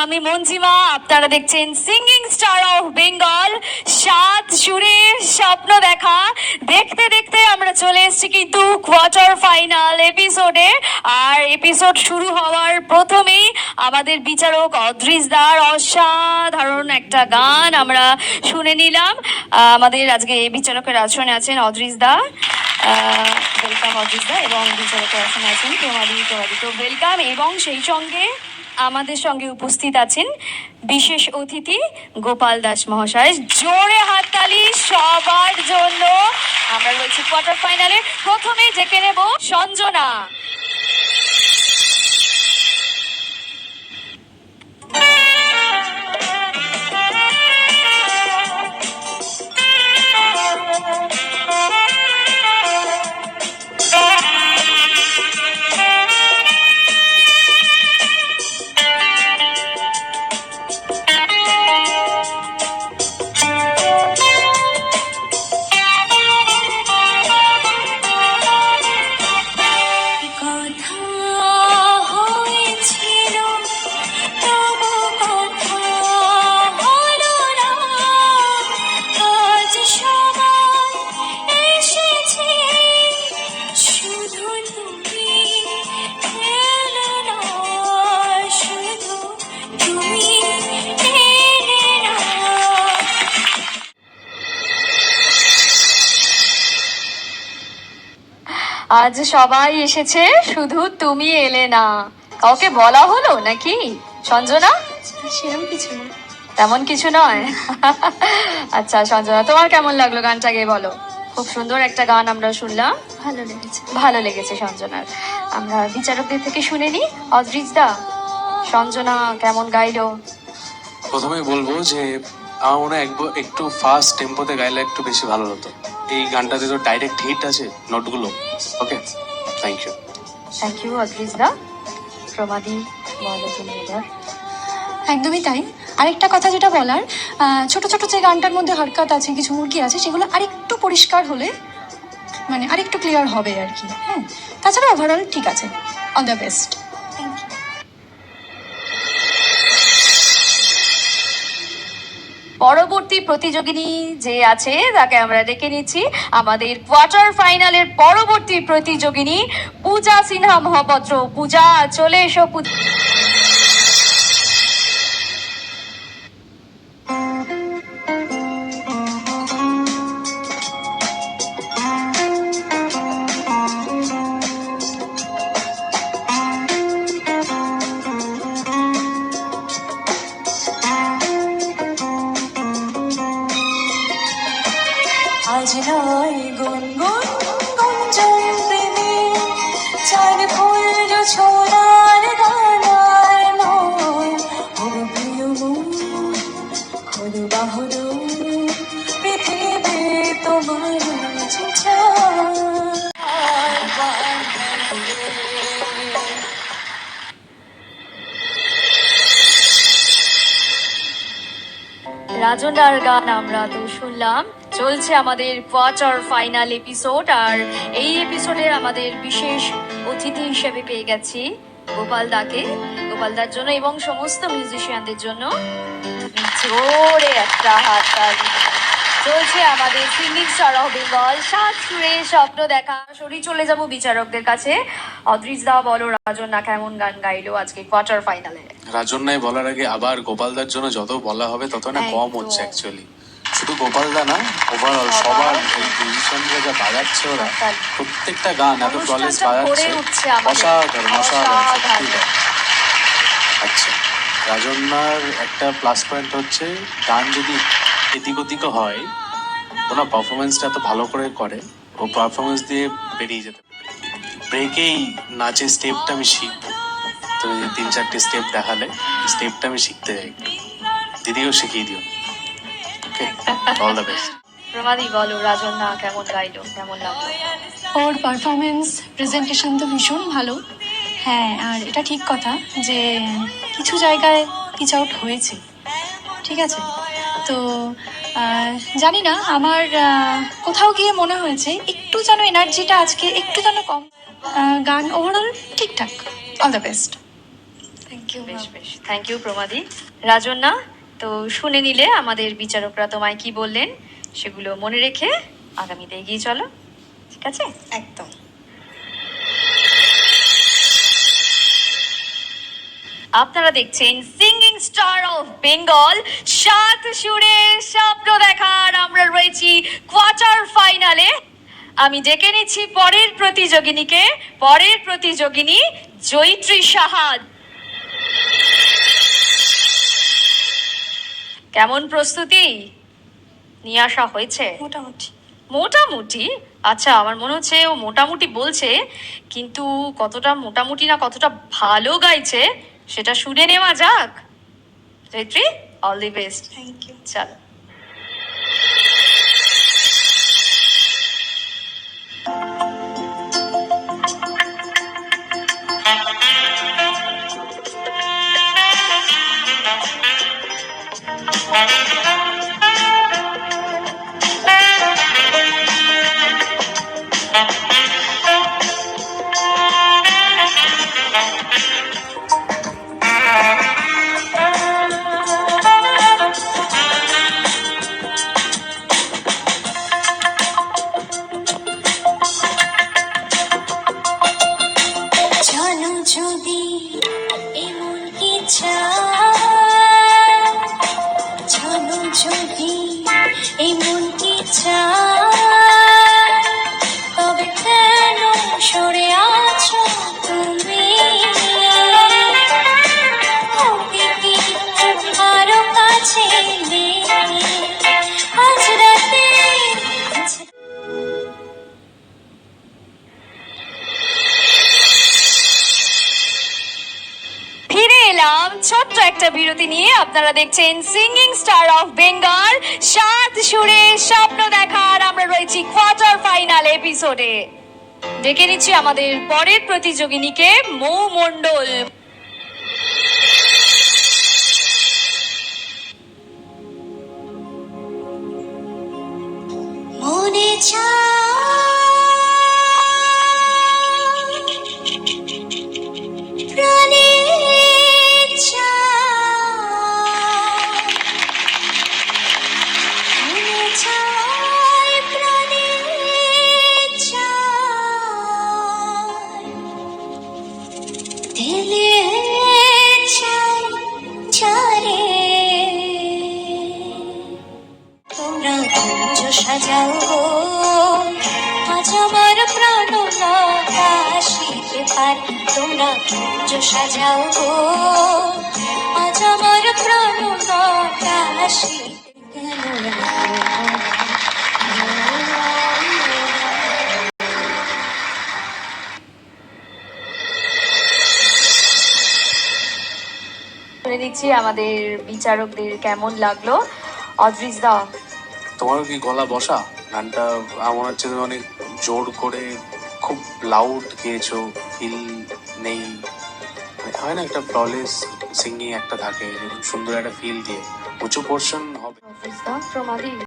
আমি মঞ্জিমা, আপনারা দেখছেন সিঙ্গিং স্টার অফ বেঙ্গল। 7 সুরের স্বপ্ন দেখা। দেখতে দেখতে আমরা চলে এসেছি কিন্তু কোয়ার্টার ফাইনাল এপিসোডে। আর এপিসোড শুরু হওয়ার প্রথমেই আমাদের বিচারক অদ্রিজ দার অসাধারণ একটা গান আমরা শুনে নিলাম। আমাদের আজকে বিচারকের আসনে আছেন অদ্রিজ দা, ওয়েলকাম অদ্রিজ দা, এবং বিচারকের আসনে আছেন প্রমাদি। তো ওয়েলকাম। এবং সেই সঙ্গে আমাদের সঙ্গে উপস্থিত আছেন বিশেষ অতিথি গোপাল দাস মহাশয়। জোরে হাততালি সবার জন্য। আমরা রয়েছি কোয়ার্টার ফাইনালে। প্রথমেই ডেকে নেব সঞ্জনা। আজ সবাই এসেছে, শুধু তুমি এলে না। কাউকে বলা হলো নাকি সঞ্জনা? সেরকম কিছু না। তেমন কিছু নয়। আচ্ছা সঞ্জনা, তোমার কেমন লাগলো গানটা গিয়ে বলো? খুব সুন্দর একটা গান আমরা শুনলাম, ভালো লেগেছে। ভালো লেগেছে সঞ্জনার। আমরা বিচারকদের থেকে শুনে নি। অদ্রিজ দা, সঞ্জনা কেমন গাইলো? প্রথমে বলবো যে আমার মনে হয় একটু ফাস্ট টেম্পোতে গাইলে একটু বেশি ভালো হতো। এই গানটাতে তো ডাইরেক্ট হিট আছে নোটগুলো। Okay, thank you. Thank you Adrija দা। প্রমাদি, বলো তুমি এবার। একদমই তাই। আরেকটা কথা যেটা বলার, ছোট ছোট যে গানটার মধ্যে হরকত আছে, কিছু মুরগি আছে, সেগুলো আরেকটু পরিষ্কার হলে মানে আরেকটু ক্লিয়ার হবে আর কি। হ্যাঁ, তাছাড়া ওভারঅল ঠিক আছে। All the best. Thank you. পরবর্তী প্রতিযোগিনী যে আছে তাকে আমরা ডেকে নিচ্ছি। আমাদের কোয়ার্টার ফাইনালের পরবর্তী প্রতিযোগিনী পূজা সিনহা মহাপাত্র। পূজা, চলে এসো। আজ নয় গুনগুন গুঞ্জন প্রেমে চাঁদ ফুল ছোড়ার গানার নয় ও প্রিয় মন খোদ বাহর পৃথিবী তোমার রাজনার গান আমরা তো শুনলাম। চলছে আমাদের কোয়ার্টার ফাইনাল এপিসোড। আর এই এপিসোডের আমাদের বিশেষ অতিথি হিসেবে পেয়ে গেছি গোপাল দাকে। গোপালদার জন্য এবং সমস্ত মিউজিশিয়ানদের জন্য জোরে একটা হাততালি। চলছে আমাদের সিঙ্গিং স্টার অফ বেঙ্গল 7 সুরের স্বপ্ন দেখা। সরি, চলে যাব বিচারকদের কাছে। অদ্রিজ দা, বলো রাজনা কেমন গান গাইলো আজকে কোয়ার্টার ফাইনালে? রাজন্যায় বলার আগে আবার গোপালদার জন্য যত বলা হবে তত না কম একদম। হচ্ছে অ্যাকচুয়ালি। শুধু গোপালদা না, ওভারঅল সবার মিউজিশিয়ানরা যা বাজাচ্ছে, ওরা প্রত্যেকটা গান এত ফ্ললেস বাজাচ্ছে। অসাধারণ, অসাধারণ, সত্যি তাই। আচ্ছা, রাজন্যার একটা প্লাস পয়েন্ট হচ্ছে গান যদি এদিক ওদিকও হয়, ওনার পারফরমেন্সটা এত ভালো করে করে, ও পারফরমেন্স দিয়ে বেরিয়ে যেতে পারে। ব্রেকেই নাচের স্টেপটা আমি শিখবো, তো 3-4টে স্টেপ দেখালে স্টেপটা আমি শিখতে যাই, দিদিও শিখিয়ে দিও। ওকে, অল দ্য বেস্ট। প্রমাদি, বলো রাজনা কেমন গাইলো, কেমন লাগলো? ওর পারফরমেন্স প্রেজেন্টেশন তো ভীষণ ভালো। হ্যাঁ, আর এটা ঠিক কথা যে কিছু জায়গায় পিচ আউট হয়েছে, ঠিক আছে। তো জানি না, আমার কোথাও গিয়ে মনে হয়েছে একটু যেন এনার্জিটা আজকে একটু যেন কম। গান ওভারঅল ঠিকঠাক। All the best. Thank you. You বেশ বেশ, থ্যাংক ইউ প্রমাদি। রাজন্যা, তো শুনে নিলে আমাদের বিচারকরা তোমায় কি বললেন, সেগুলো মনে রেখে আগামীতে এগিয়ে চলো, ঠিক আছে? একদম। আপনারা দেখছেন সিঙ্গিং স্টার অফ বেঙ্গল, সাত সুরে স্বপ্ন দেখার। আমরা রয়েছি কোয়ার্টার ফাইনালে। আমি ডেকে নিচ্ছি পরের প্রতিযোগিনী জয়িত্রী সাহা। কেমন প্রস্তুতি নিয়ে আসা হয়েছে? মোটামুটি। মোটামুটি? আচ্ছা, আমার মনে হচ্ছে ও মোটামুটি বলছে, কিন্তু কতটা মোটামুটি না কতটা ভালো গাইছে সেটা শুনে নেওয়া যাক। Joyitri, all the best. Thank you. চল। জানো যদি এমন কি জানো যদি এমন কি তবে কেন সরে আছো তুমি? ওকে কি আরো কাছে এলে আজ রাতে? ফিরে এলাম ছোট্ট একটা বিরতি নিয়ে। আপনারা দেখছেন সিঙ্গিং স্টার অফ বেঙ্গল, সাত সুরে স্বপ্ন দেখার। আমরা রয়েছি কোয়ার্টার ফাইনাল এপিসোডে। ডেকে নিচ্ছি আমাদের পরের প্রতিযোগিনীকে, মৌ মণ্ডল। মনে প্রাণে মনে চায় প্রাণে দিলে চাই চারে তোমরা কুঞ্জ সাজাও গো, আজ আমার প্রাণ আকাশে পার। তোমরা কুঞ্জ সাজাও গো, আজ আমার প্রাণ আকাশে শুনে নিচ্ছি আমাদের বিচারকদের কেমন লাগলো। অদ্রিজ দা, তোমারও কি গলা বসা? গানটা আমার হচ্ছে তুমি অনেক জোর করে খুব লাউড গেয়েছো, ফিল নেই। মানে হয় না একটা ফ্ললেস সিঙ্গিং একটা থাকে, সুন্দর একটা ফিল দিয়ে উঁচু পোর্শন হবে। অদ্রিজ দা, প্রমাদি।